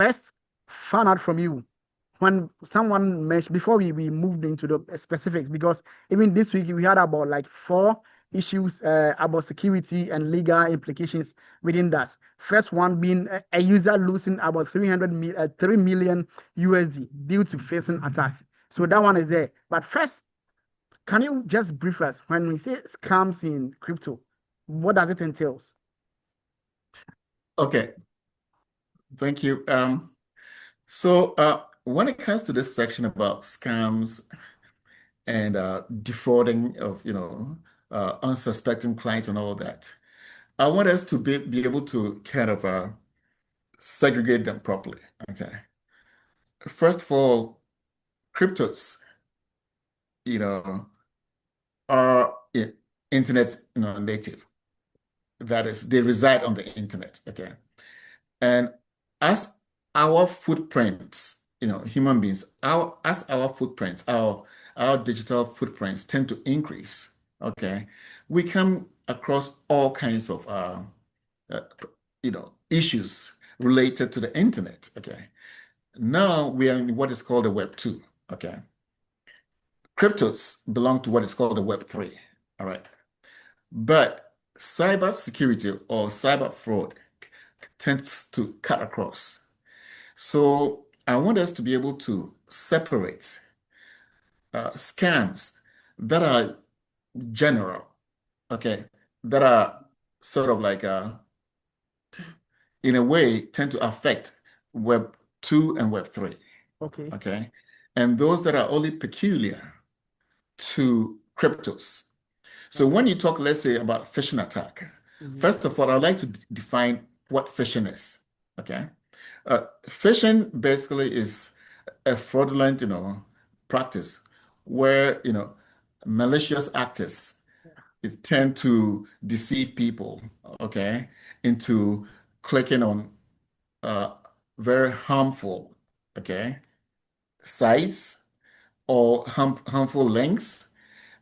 first found out from you when someone mentioned before we moved into the specifics, because even this week we had about like four issues about security and legal implications within that. First one being a user losing about 3 million USD due to phishing attack. So that one is there. But first, can you just brief us when we say scams in crypto, what does it entails? Okay, thank you. So when it comes to this section about scams and defrauding of, unsuspecting clients and all that, I want us to be able to kind of segregate them properly. Okay. First of all, cryptos, you know, are internet, native. That is, they reside on the internet. Okay. And as our footprints, human beings, our footprints, our digital footprints tend to increase, okay, we come across all kinds of uh, issues related to the internet. Okay. Now we are in what is called the Web 2. Okay. Cryptos belong to what is called the Web 3. All right. But cybersecurity or cyber fraud tends to cut across. So I want us to be able to separate scams that are general, okay, that are sort of like, in a way, tend to affect Web 2 and Web 3, Okay. okay, and those that are only peculiar to cryptos. So Okay. when you talk, let's say, about phishing attack, Mhm. first of all, I'd like to define what phishing is, okay? Phishing basically is a fraudulent, practice where, malicious actors tend to deceive people, okay, into clicking on uh, very harmful, okay, sites or harmful links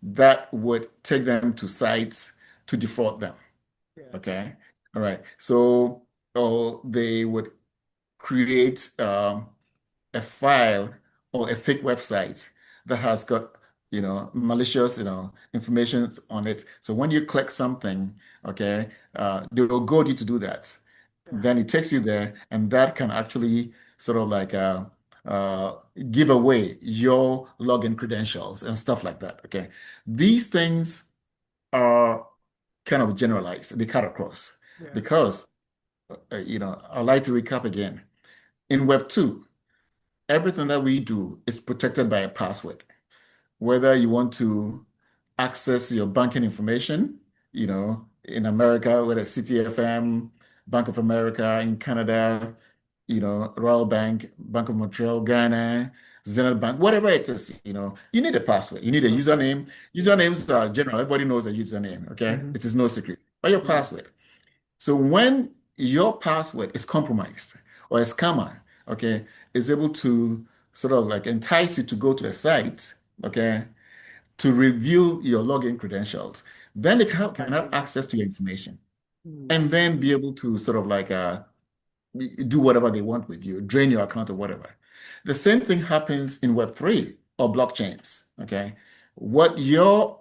that would take them to sites to defraud them, Yeah. okay? All right. So, or they would create a file or a fake website that has got, malicious, information on it. So when you click something, okay, they will goad you to do that. Yeah. Then it takes you there, and that can actually sort of like uh, give away your login credentials and stuff like that. Okay, these things are kind of generalized. They cut across Yeah. because, I'd like to recap again. In Web 2, everything that we do is protected by a password. Whether you want to access your banking information, in America, whether it's CTFM, Bank of America, in Canada, Royal Bank, Bank of Montreal, Ghana, Zenith Bank, whatever it is, you need a password. You need a Okay. username. Yeah. Usernames are general. Everybody knows a username, okay? Mm-hmm. It is no secret. But your Mm. password. So when your password is compromised or a scammer, okay, is able to sort of like entice you to go to a site, okay, to reveal your login credentials, then they can have Okay. access to your information Mm. and then be able to sort of like do whatever they want with you, drain your account or whatever. The same thing happens in Web3 or blockchains, okay? What your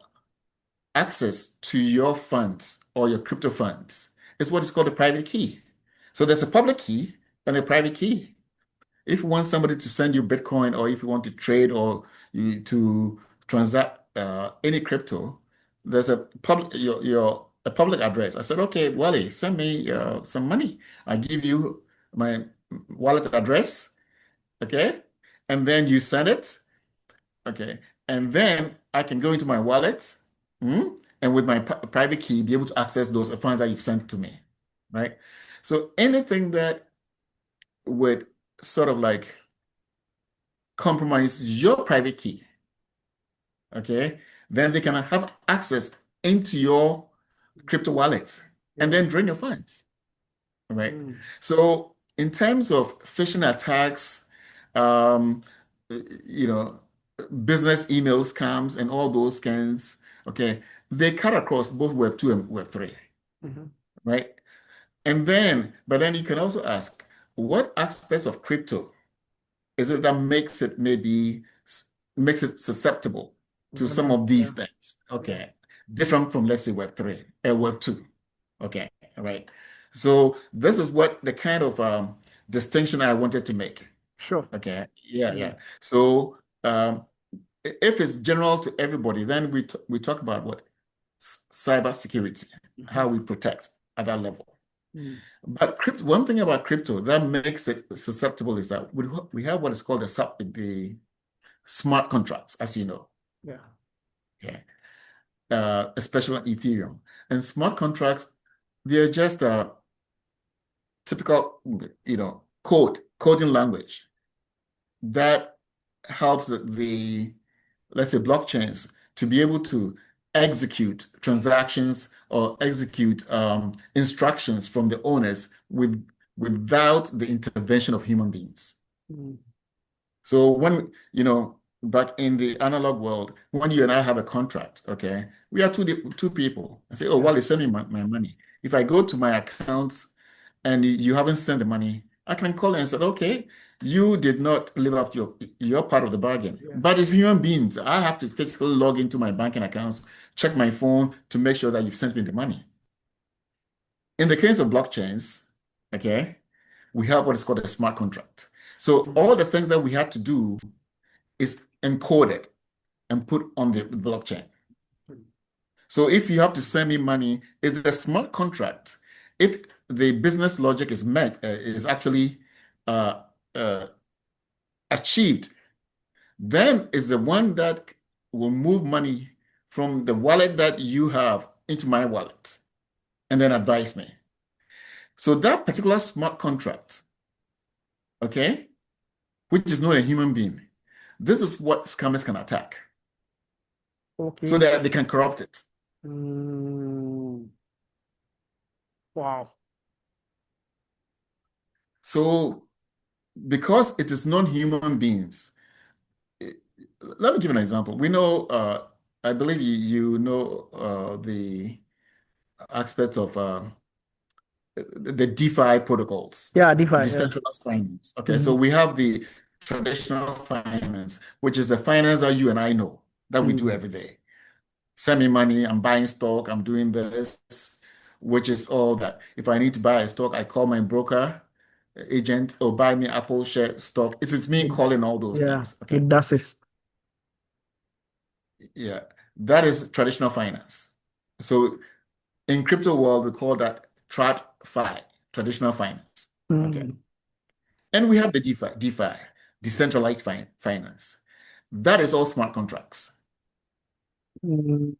access to your funds or your crypto funds is what is called a private key. So there's a public key and a private key. If you want somebody to send you Bitcoin or if you want to trade or to transact any crypto, there's a public a public address. I said, okay, Wally, send me some money. I give you my wallet address, okay, and then you send it. Okay. And then I can go into my wallet, and with my private key, be able to access those funds that you've sent to me. Right. So anything that would sort of like compromise your private key, okay, then they can have access into your crypto wallet and Yeah. then drain your funds. Right. Mm. So in terms of phishing attacks, um, you know, business email scams and all those scams, okay, they cut across both Web 2 and Web 3, Mm-hmm. right? But then you can also ask, what aspects of crypto is it that makes it susceptible to some of these Yeah. things? Okay. Different from, let's say, Web3, Web2. Okay. All right. So this is what the kind of distinction I wanted to make. Sure. Okay. Yeah, Mm, yeah. So if it's general to everybody, then we talk about what? Cyber security, mhm, how we protect at that level. mm, But one thing about crypto that makes it susceptible is that we have what is called the smart contracts, as you know, yeah. okay, especially on Ethereum. And smart contracts, they're just a typical, coding language that helps let's say, blockchains to be able to execute transactions or execute instructions from the owners without the intervention of human beings. Mm, So back in the analog world, when you and I have a contract, okay, we are two people. I say, oh, yeah. Wally, send me my money. If I go to my accounts and you haven't sent the money, I can call and say, okay, you did not live up to your part of the bargain. Yeah. But as human beings, I have to physically log into my banking accounts, check my phone to make sure that you've sent me the money. In the case of blockchains, okay, we have what is called a smart contract. So Mm, all the things that we had to do is encoded and put on the blockchain. mm, So if you have to send me money, it's a smart contract. If the business logic is actually uh, uh, achieved, then is the one that will move money from the wallet that you have into my wallet and then advise me. So that particular smart contract, okay, which is not a human being, this is what scammers can attack so okay. that they can corrupt it. Mm, wow. So because it is non-human beings, it- let me give an example. We know, I believe you know the aspects of the DeFi protocols, Yeah, DeFi. Yeah. decentralized finance. Okay, so Hmm. we have the traditional finance, which is the finance that you and I know that we do Mm, every day. Send me money, I'm buying stock, I'm doing this, which is all that. If I need to buy a stock, I call my broker agent or buy me Apple share stock. It's me it, calling all those yeah, things. Okay. it does it. Yeah. That is traditional finance. So in crypto world, we call that TradFi, traditional finance. Okay. Mm, And we have the DeFi, decentralized finance. That is all smart contracts. mm,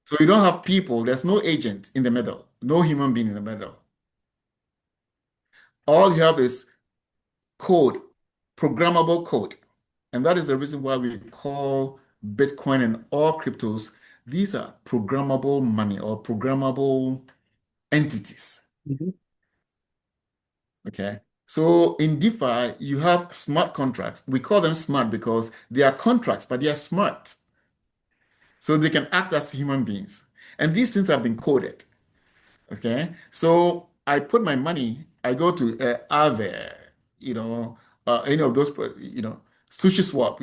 So you don't have people, there's no agent in the middle, no human being in the middle. All you have is code, programmable code. And that is the reason why we call Bitcoin and all cryptos, these are programmable money or programmable entities. mhm. Okay. So in DeFi, you have smart contracts. We call them smart because they are contracts, but they are smart. So they can act as human beings. And these things have been coded. Okay. So I put my money, I go to Aave, any of those, Sushi Swap,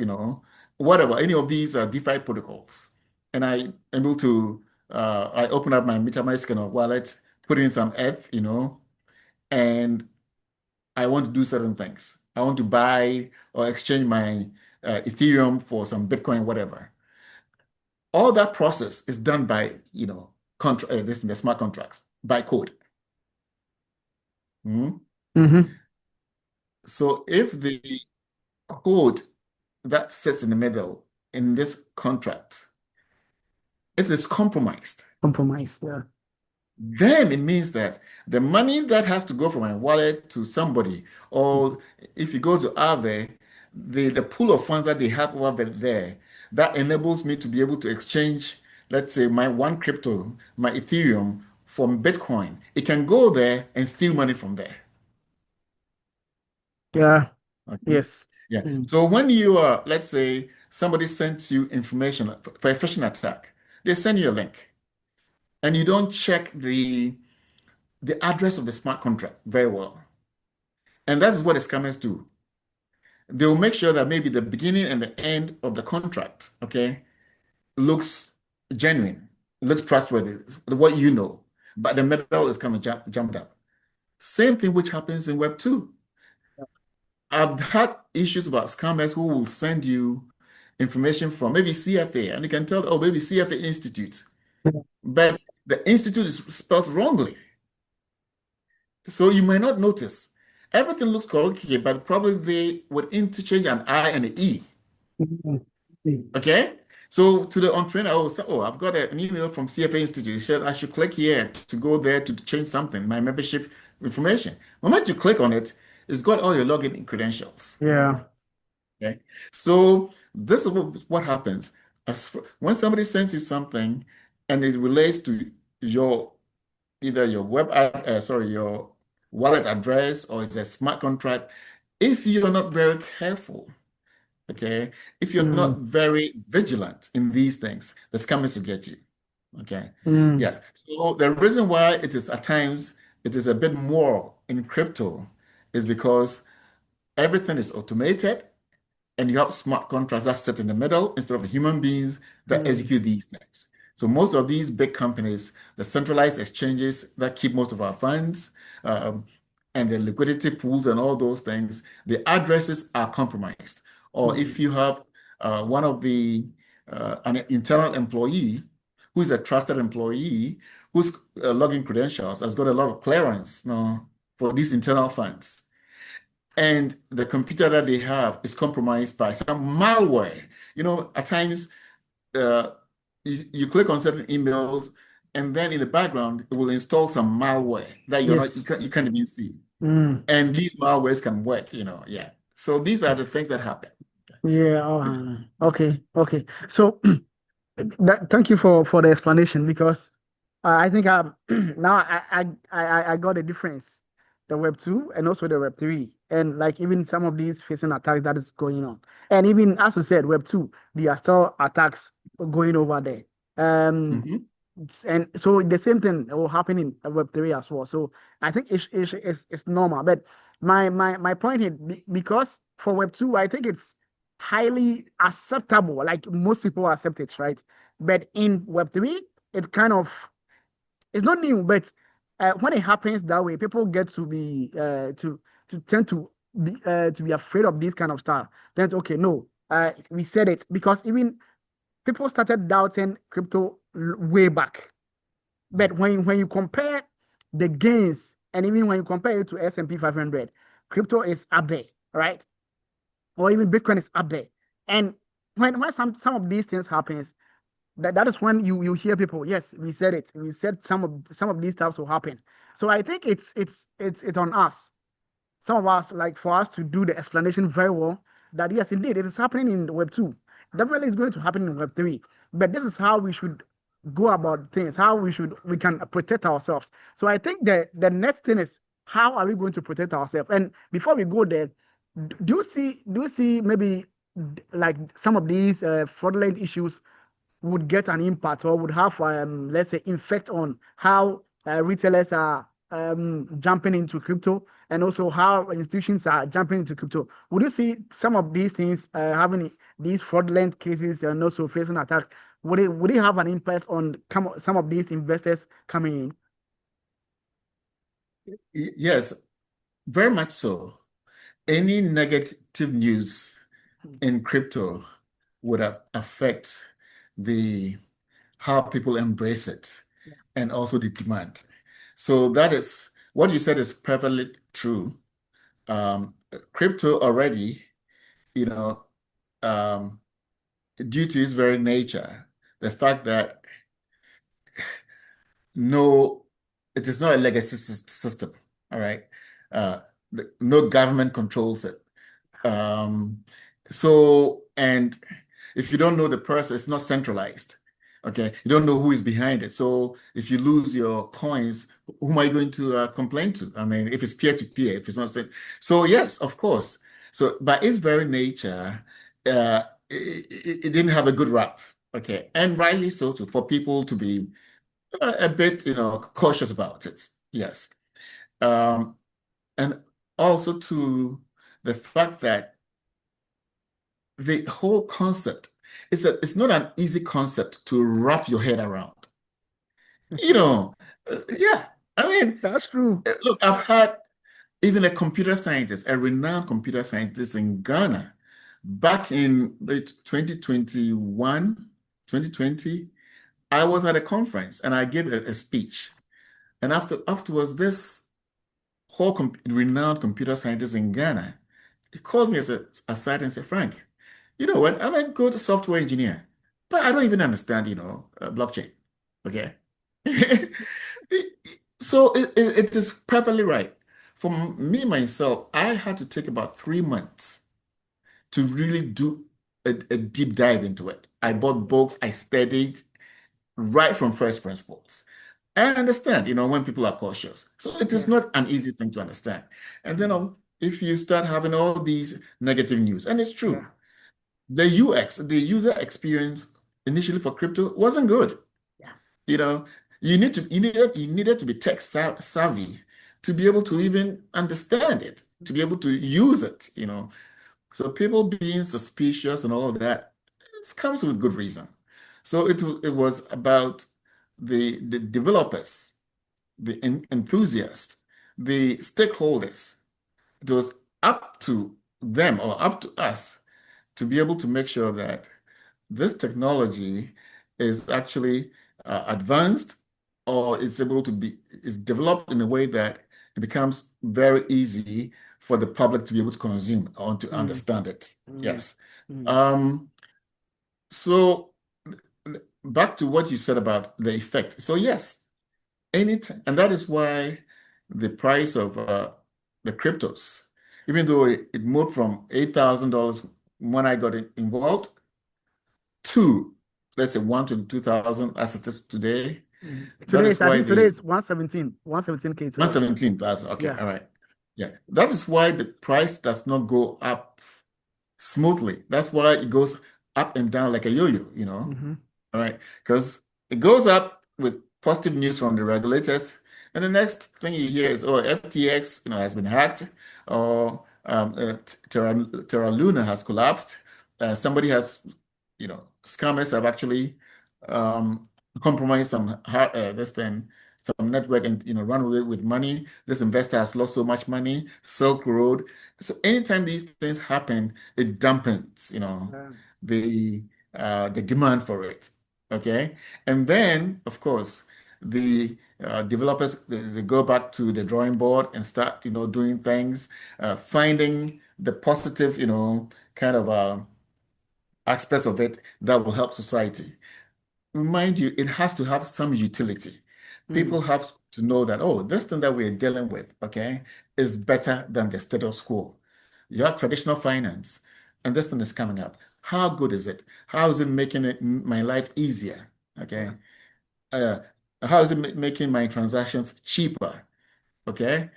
whatever, any of these DeFi protocols. And I open up my MetaMask wallet, put in some ETH, and I want to do certain things. I want to buy or exchange my Ethereum for some Bitcoin, whatever. All that process is done by, the smart contracts by code. Mhm. Mhm. So if the code that sits in the middle in this contract, if it's compromised, Compromise. Yeah. then it means that the money that has to go from my wallet to somebody, or if you go to Aave, the pool of funds that they have over there, that enables me to be able to exchange, let's say, my one crypto, my Ethereum, from Bitcoin. It can go there and steal money from there. Yeah. Okay. Yes. Yeah. Mm. So let's say somebody sends you information for a phishing attack, they send you a link and you don't check the address of the smart contract very well. And that's what the scammers do. They will make sure that maybe the beginning and the end of the contract, okay, looks genuine, looks trustworthy, what you know, but the middle is kind of jumped up. Same thing which happens in Web 2. I've had issues about scammers who will send you information from maybe CFA, and you can tell, oh, maybe CFA Institute, but the institute is spelled wrongly. So you may not notice. Everything looks correct here, but probably they would interchange an I and an E. Mm. Okay? So to the untrained, I will say, oh, I've got an email from CFA Institute. It said I should click here to go there to change something, my membership information. The moment you click on it, it's got all your login credentials. Yeah. Okay? So this is what happens. When somebody sends you something and it relates to your either your your wallet address or it's a smart contract, if you're not very careful, okay, if you're not Mm. very vigilant in these things, the scammers will get you. Okay. Mm. Yeah. So the reason why it is at times it is a bit more in crypto is because everything is automated and you have smart contracts that sit in the middle instead of human beings that Mm. execute these things. So most of these big companies, the centralized exchanges that keep most of our funds, um, and the liquidity pools and all those things, the addresses are compromised. Or if Mm. you have one of an internal employee who is a trusted employee whose login credentials has got a lot of clearance, for these internal funds, and the computer that they have is compromised by some malware. At times, uh, you click on certain emails, and then in the background, it will install some malware that Yes. you can't even see. Mm. And these malwares can work, yeah. So these are the things that happen. Yeah. Okay. Okay. So thank you for the explanation because I think now I got the difference, the Web 2 and also the Web 3, and like even some of these phishing attacks that is going on, and even as you said, Web 2, there are still attacks going over there. Um, Mhm. and so the same thing will happen in Web 3 as well. So I think it's normal. But my point here, because for Web 2, I think it's highly acceptable. Like most people accept it, right? But in Web 3, it kind of it's not new, but when it happens that way, people get to be to tend to be afraid of this kind of stuff. Then okay, no, we said it because even people started doubting crypto way back. But when you compare the gains and even when you compare it to S&P 500, crypto is up there, right? Or even Bitcoin is up there. And when some of these things happens, that is when you hear people, yes, we said it. We said some of these stuff will happen. So I think it's on us, some of us, like for us to do the explanation very well, that yes, indeed, it is happening in Web 2. Definitely it's going to happen in Web 3. But this is how we should go about things, how we can protect ourselves. So I think the next thing is how are we going to protect ourselves? And before we go there, do you see maybe like some of these fraudulent issues would get an impact or would have, let's say, effect on how retailers are jumping into crypto and also how institutions are jumping into crypto? Would you see some of these things having these fraudulent cases and also facing attacks? Would it have an impact on some of these investors coming in? Yes, very much so. Any negative news in crypto would affect the how people embrace it and also the demand. So that is what you said is perfectly true. Crypto already, you know, um, due to its very nature, the fact that no, it is not a legacy system, all right? Uh, no government controls it. Um, and if you don't know the person, it's not centralized. Okay, you don't know who is behind it. So if you lose your coins, who am I going to complain to? I mean, if it's peer to peer, if it's not so yes, of course. So by its very nature, it didn't have a good rap. Okay, and rightly so too, for people to be a bit, cautious about it. Yes. Um, and also to the fact that the whole concept, it's not an easy concept to wrap your head around. You know, yeah. I mean, That's true. look, I've had even a computer scientist, a renowned computer scientist in Ghana, back in 2021, 2020, I was at a conference and I gave a speech. And afterwards, this whole renowned computer scientist in Ghana, he called me aside and said, Frank, you know what? I'm a good software engineer, but I don't even understand, blockchain. Okay. So it is perfectly right. For me, myself, I had to take about 3 months to really do a deep dive into it. I bought books, I studied right from first principles. I understand, when people are cautious. So it is Yeah. not an easy thing to understand. And then Mm. if you start having all these negative news, and it's Yeah. true, the UX, the user experience initially for crypto wasn't good. Yeah. You know, you needed to be tech savvy to be able to even understand it, to be able to use it. So people being suspicious and all of that, it comes with good reason. So it was about the developers, the enthusiasts, the stakeholders. It was up to them or up to us to be able to make sure that this technology is actually advanced or it's able to be is developed in a way that it becomes very easy for the public to be able to consume or to Mm. understand it. Mm. Yes. Mm. Um, so back to what you said about the effect. So yes, anytime, and that is why the price of the cryptos, even though it moved from $8,000 when I got involved to, let's say, 122,000 as it is today. Mm. That Today is is, I why think today the is 117K today. 117,000. Okay, Yeah. all right. Yeah. That is why the price does not go up smoothly. That's why it goes up and down like a yo-yo. Mm-hmm. All right. Because it goes up with positive news from the regulators. And the next thing you hear is, oh, FTX, has been hacked, or Terra Luna has collapsed. Somebody has, scammers have actually um, compromised some network and run away with money. This investor has lost so much money. Silk Road. So anytime these things happen, it dampens, Yeah. the the demand for it. Okay. And then, of course, the developers they go back to the drawing board and start, doing things, finding the positive, kind of aspects of it that will help society. Remind you, it has to have some utility. Mm. People have to know that, oh, this thing that we're dealing with, okay, is better than the status quo. You have traditional finance, and this thing is coming up. How good is it? How is it making my life easier? Yeah. Okay. Uh, how is it making my transactions cheaper? Okay.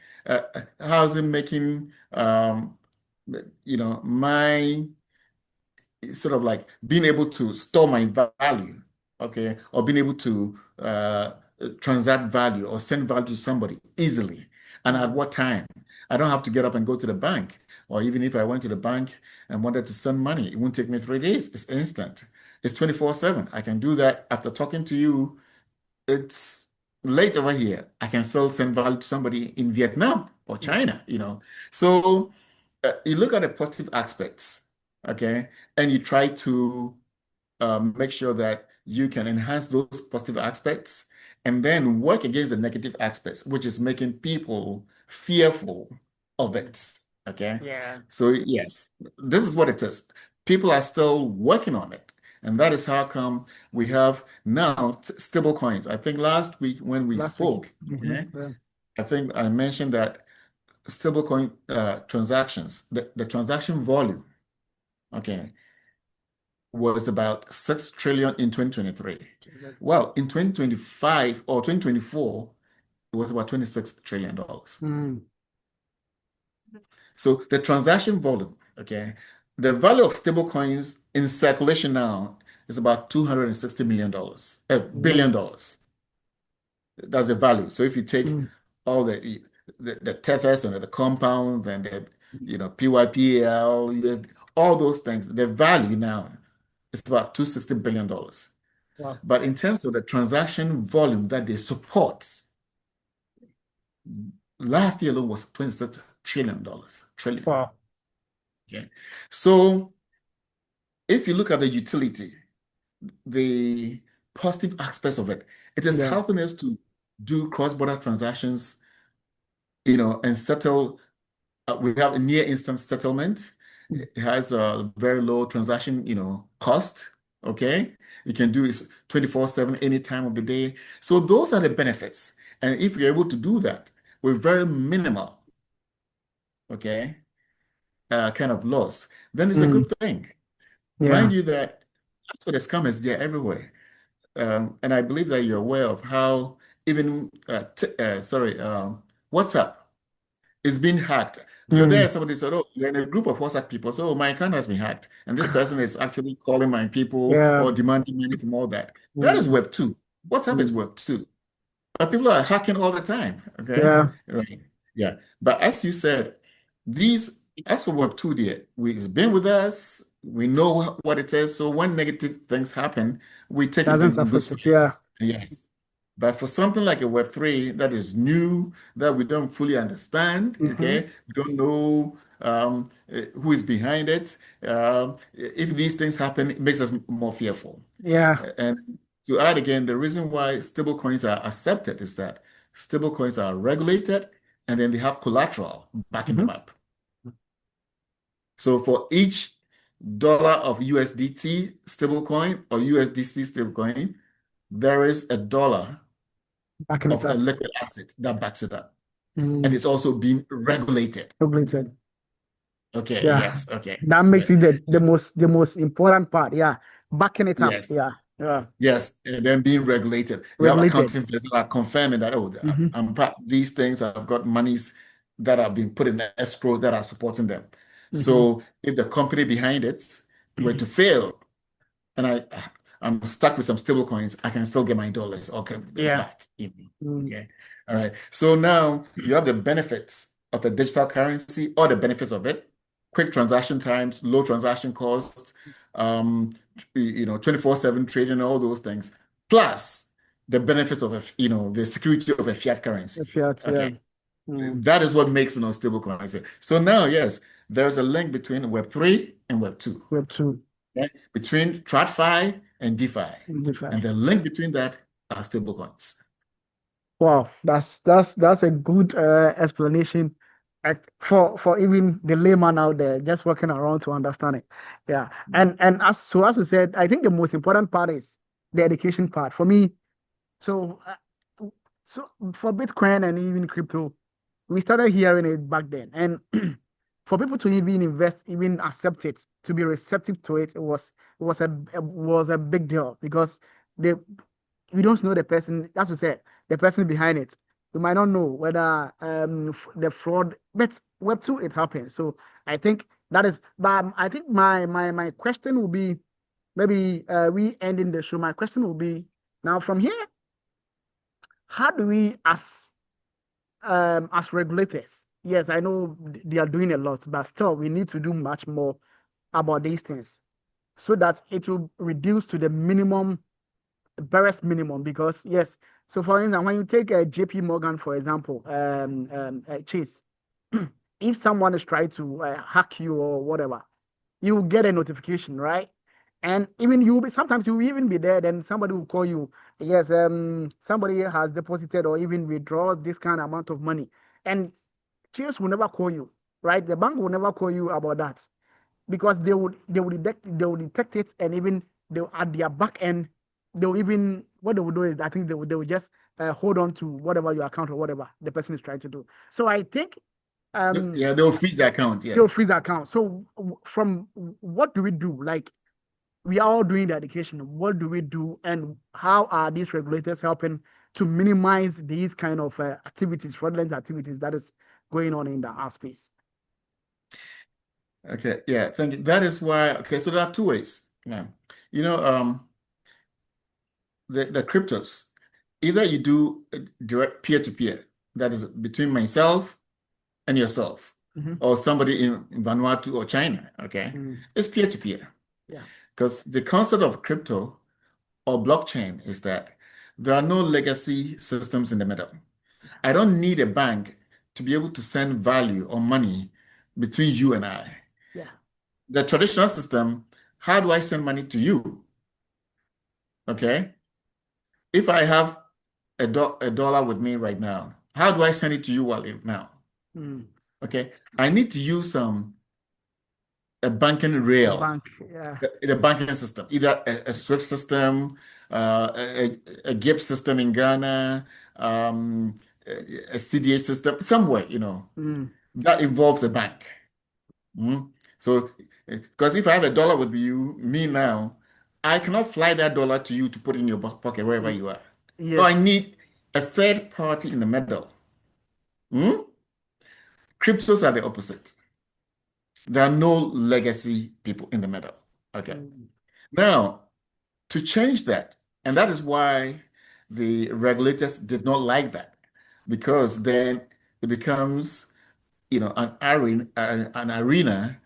How is it making my sort of like being able to store my value, okay, or being able to transact value or send value to somebody easily. And at Mm. what time? I don't have to get up and go to the bank. Or even if I went to the bank and wanted to send money, it won't take me 3 days. It's instant. It's 24/7. I can do that after talking to you. It's late over here. I can still send value to somebody in Vietnam or Mm. China. So you look at the positive aspects, okay, and you try to make sure that you can enhance those positive aspects and then work against the negative aspects, which is making people fearful of Mm. it. Okay. Yeah. So, yes, this is what it is. People are still working on it. And that is how come we have now stable coins. I think last week when we Last week. spoke, Mm-hmm. okay, Yeah. I think I mentioned that stablecoin transactions, the transaction volume, okay, was about 6 trillion in 2023. Well, in 2025 or 2024, it was about $26 trillion. Mm. So the transaction volume, okay, the value of stable coins in circulation now is about $260 billion Mm. dollars. That's the value. So if you take Mm. all the the tethers and the compounds and the PYPL, USD, all those things, the value now is about $260 billion. Wow. But in terms of the transaction volume that they support, last year alone was $26 trillion. Trillion. Wow. Okay. So if you look at the utility, the positive aspects of it, it is Yeah. helping us to do cross-border transactions, and settle. We have a near instant settlement. Mm. It has a very low transaction, cost. Okay. You can do it 24/7 any time of the day. So those are the benefits. And if you're able to do that with very minimal, okay, kind of loss, then it's a Mm. good thing. Yeah. Mind you that that's what the scammers, they're everywhere. And I believe that you're aware of how even WhatsApp is being hacked. The other day, Mm. somebody said, "Oh, you're in a group of WhatsApp people, so my account has been hacked, and this person is actually calling my people Yeah. or demanding money from all that." That is Mm. Web 2. WhatsApp is Mm. Web 2. But people are hacking all the time. Okay. Yeah. Right. Yeah. But as you said, as for Web 2, it's been with us. We know what it is. So when negative things happen, we take it Doesn't in good affect us. spirit. Yeah. Yes. But for something like a Web 3 that is new, that we don't fully understand, Mm-hmm. okay, we don't know who is behind it. If these things happen, it makes us more fearful. Yeah. And to add again, the reason why stablecoins are accepted is that stablecoins are regulated and then they have collateral backing them Mm-hmm. up. So for each dollar of USDT stablecoin or USDC stablecoin, there is a dollar Backing it of a up. liquid asset that backs it up. And Mm. it's also being regulated. Regulated. Okay, Yeah. yes, okay. That Yeah. makes it the most important part. Yeah. Backing it up. Yes. Yeah. Yeah. Yes, and then being regulated. You have Regulated. accounting firms that are confirming that, oh, Mm-hmm. I'm part these things, I've got monies that have been put in escrow that are supporting them. Mm-hmm. So if the company behind it were to fail and I'm stuck with some stable coins, I can still get my dollars or can Yeah. back. Mm. Okay. All right. So now you have the benefits of the digital currency or the benefits of it. Quick transaction times, low transaction costs, um, 24/7 trading, all those things. Plus the benefits of the security of a fiat currency. The fiat. Yeah. Okay. Mm. That is what makes stable coins. So now, yes, there's a link between Web 3 and Web 2. Web 2. Okay? Between TradFi and DeFi. And DeFi. the link between that are stablecoins. Wow, that's a good explanation, like for even the layman out there just walking around to understand it. Yeah, and as we said, I think the most important part is the education part for me. So so for Bitcoin and even crypto, we started hearing it back then, and for people to even invest, even accept it, to be receptive to it, it was a big deal because they we don't know the person, as we said, the person behind it. We might not know whether the fraud, but Web 2 it happens. So I think that is, but I think my question will be maybe we ending the show. My question will be now from here, how do we as regulators? Yes, I know they are doing a lot, but still we need to do much more about these things so that it will reduce to the minimum, barest minimum. Because yes, so for instance, when you take a JP Morgan, for example, Chase, if someone is trying to hack you or whatever, you will get a notification, right? And even you will be, sometimes you will even be there, then somebody will call you. Yes, somebody has deposited or even withdraw this kind of amount of money. And Chase will never call you, right? The bank will never call you about that because they will detect it, and even they at their back end they'll even, what they will do is, I think they will just hold on to whatever your account or whatever the person is trying to do. So I think um Yeah, they'll freeze the account. Yeah. they'll freeze the account. So from what do we do? Like, we are all doing the education. What do we do, and how are these regulators helping to minimize these kind of activities, fraudulent activities that is going on in the art space? Okay. Yeah. Thank you. That is why. Okay. So there are two ways. Yeah. You know, the cryptos, either you do direct peer to peer. that is between myself and yourself, Mm-hmm. or somebody in Vanuatu or China, okay? Mm. It's peer-to-peer. Yeah. Because the concept of crypto or blockchain is that there are no legacy systems in the middle. I don't need a bank to be able to send value or money between you and I. Yeah. The traditional system, how do I send money to you? Okay. If I have a dollar with me right now, how do I send it to you Walee now? Mm. Okay. I need to use a banking A rail, bank. Yeah. the banking system, either a Swift system, a GIP system in Ghana, a CDA system, somewhere, Mm. that involves a bank. Mhm. So, because if I have a dollar with you, me now, I cannot fly that dollar to you to put in your back pocket wherever Y- you are. So I Yes. need a third party in the middle. Hmm? Cryptos are the opposite. There are no legacy people in the middle. Okay. Mm. Now, to change that, and that is why the regulators did not like that, because then it becomes, an arena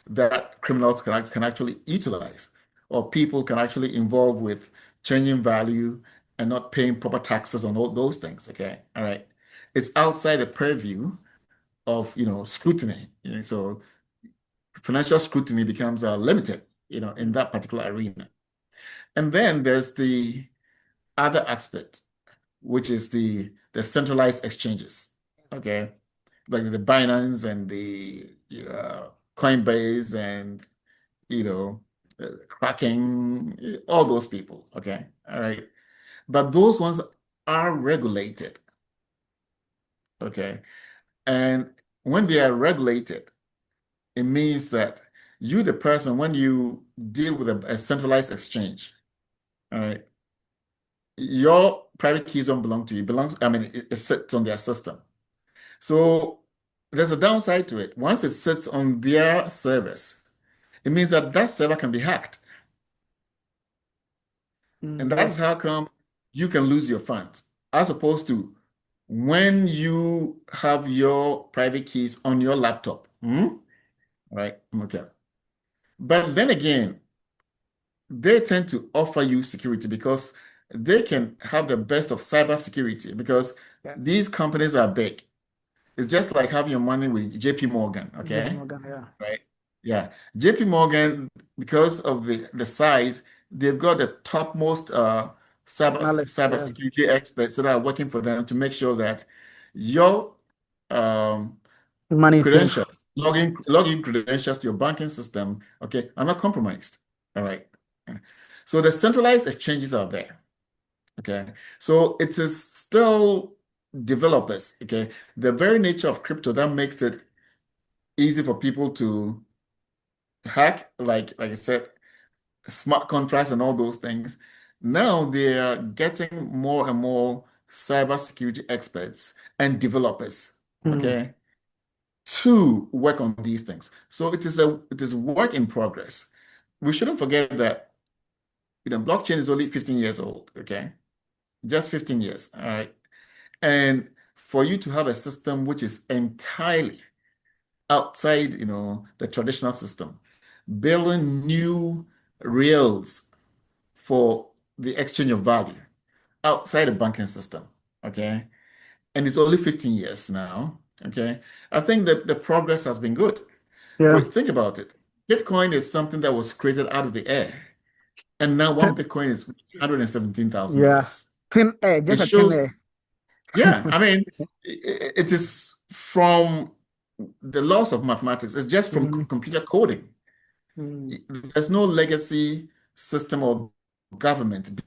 that criminals can actually utilize, or people can actually involve with changing value and not paying proper taxes on all those things. Okay. All right. It's outside the purview of, scrutiny. So financial scrutiny becomes limited, in Mm. that particular arena. And then there's the other aspect, which is the centralized exchanges. Okay. Like the Binance and the Coinbase and cracking, all those people. Okay. All right. But those ones are regulated. Okay. And when they are regulated, it means that you, the person, when you deal with a centralized exchange, all right, your private keys don't belong to you. It belongs, I mean, it sits on their system. So there's a downside to it. Once it sits on their service, it means that that server can be hacked. And that Yeah. is how come you can lose your funds, as opposed to when you have your private keys on your laptop. Hmm? Right? Okay. But then again, they tend to offer you security because they can have the best of cyber security because Yeah. these companies are big. It's just like having your money with JP Morgan, JP okay? Morgan. Yeah. Right? Yeah. JP Morgan, because of the size, they've got the topmost Analyst. Yeah. cybersecurity experts that are working for them to make sure that your um, Money is safe. credentials, login credentials to your banking system, okay, are not compromised. All right. So the centralized exchanges are there. Okay. So it is still developers. Okay. The very nature of crypto that makes it easy for people to hack, like I said, smart contracts and all those things. Now they are getting more and more cybersecurity experts and developers, Mm. okay, to work on these things. So it is work in progress. We shouldn't forget that blockchain is only 15 years old, okay? Just 15 years, all right? And for you to have a system which is entirely outside, the traditional system, building new rails for the exchange of value outside the banking system, okay? And it's only 15 years now, okay? I think that the progress has been good. Yeah. Think about it. Bitcoin is something that was created out of the air, and now one Bitcoin is Yeah. $117,000. Thin air. It Just a thin shows, air. yeah, I mean, it is from the laws of mathematics. It's just from Mm. computer coding. Mm. There's no legacy system or government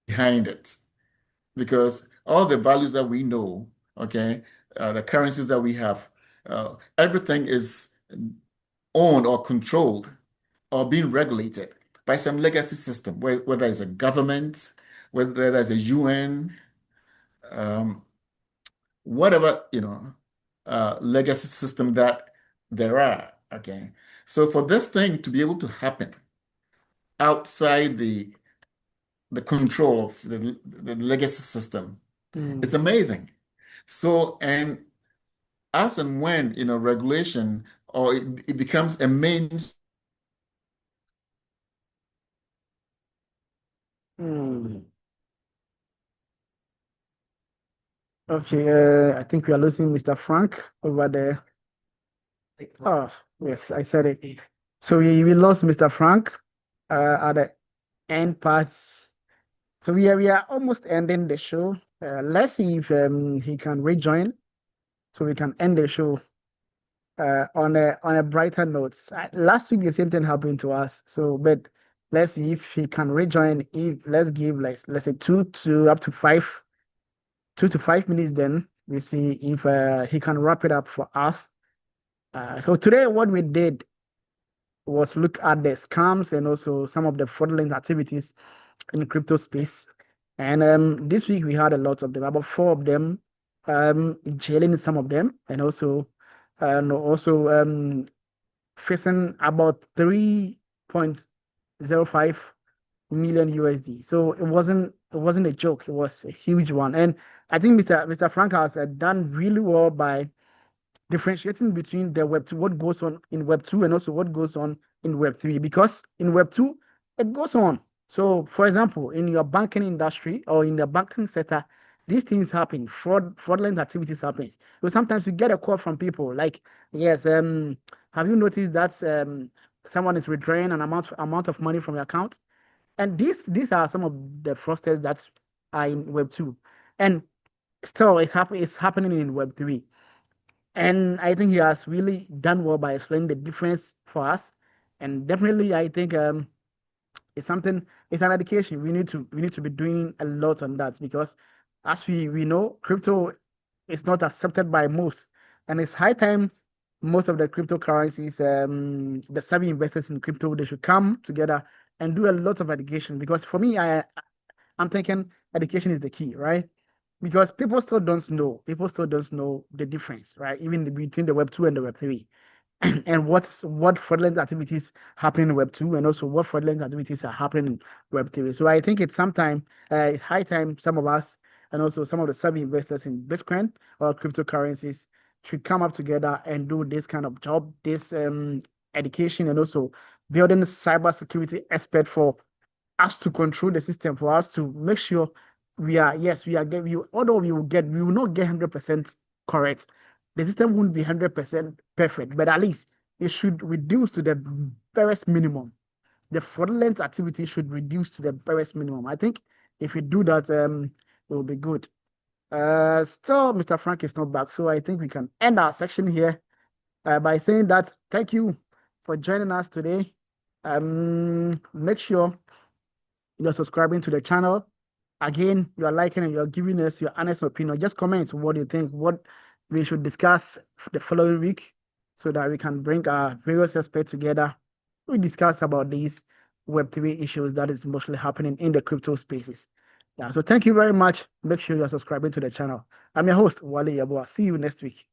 behind it because all the values that we know, okay, the currencies that we have, everything is owned or controlled or being regulated by some legacy system, whether it's a government, whether there's a UN, um, whatever, legacy system that there are. Okay. So for this thing to be able to happen outside the control of the legacy system, it's Mm. amazing. So, and as and when, regulation or it becomes a main. Hmm. Okay, I think we are losing Mr. Frank over there. Oh, yes, I said it. So we lost Mr. Frank at the end parts. So we are almost ending the show. Let's see if he can rejoin so we can end the show on a brighter note. Last week the same thing happened to us. So, but let's see if he can rejoin. If let's give like let's say 2 to 5 minutes. Then we see if he can wrap it up for us. So today what we did was look at the scams and also some of the fraudulent activities in crypto space. And this week we had a lot of them, about four of them, jailing some of them, and also facing about 3.05 million USD. So it wasn't a joke, it was a huge one. And I think Mr. Frank has done really well by differentiating between the Web 2, what goes on in Web 2, and also what goes on in Web 3. Because in Web 2, it goes on. So, for example, in your banking industry or in the banking sector, these things happen. Fraudulent activities happen. So sometimes you get a call from people like, yes, have you noticed that someone is withdrawing an amount of money from your account? And these are some of the fraudsters that are in Web 2. And still, it's happening in Web 3. And I think he has really done well by explaining the difference for us. And definitely, I think it's an education. We need to be doing a lot on that because, as we know, crypto is not accepted by most, and it's high time most of the cryptocurrencies, the savvy investors in crypto, they should come together and do a lot of education. Because for me, I'm thinking education is the key, right? Because people still don't know the difference, right? Even between the Web 2 and the Web 3. And what fraudulent activities happen in Web 2 and also what fraudulent activities are happening in Web 3. So I think it's high time some of us and also some of the savvy investors in Bitcoin or cryptocurrencies should come up together and do this kind of job, this education, and also building a cybersecurity expert for us to control the system, for us to make sure although we will not get 100% correct. The system won't be 100% perfect, but at least it should reduce to the barest minimum. The fraudulent activity should reduce to the barest minimum. I think if we do that, it will be good. Still, Mr. Frank is not back, so I think we can end our section here by saying that thank you for joining us today. Make sure you're subscribing to the channel. Again, you are liking and you're giving us your honest opinion. Just comment what you think, what we should discuss the following week so that we can bring our various experts together. We discuss about these Web3 issues that is mostly happening in the crypto spaces. Yeah, so thank you very much. Make sure you're subscribing to the channel. I'm your host, Walee Yabua. See you next week.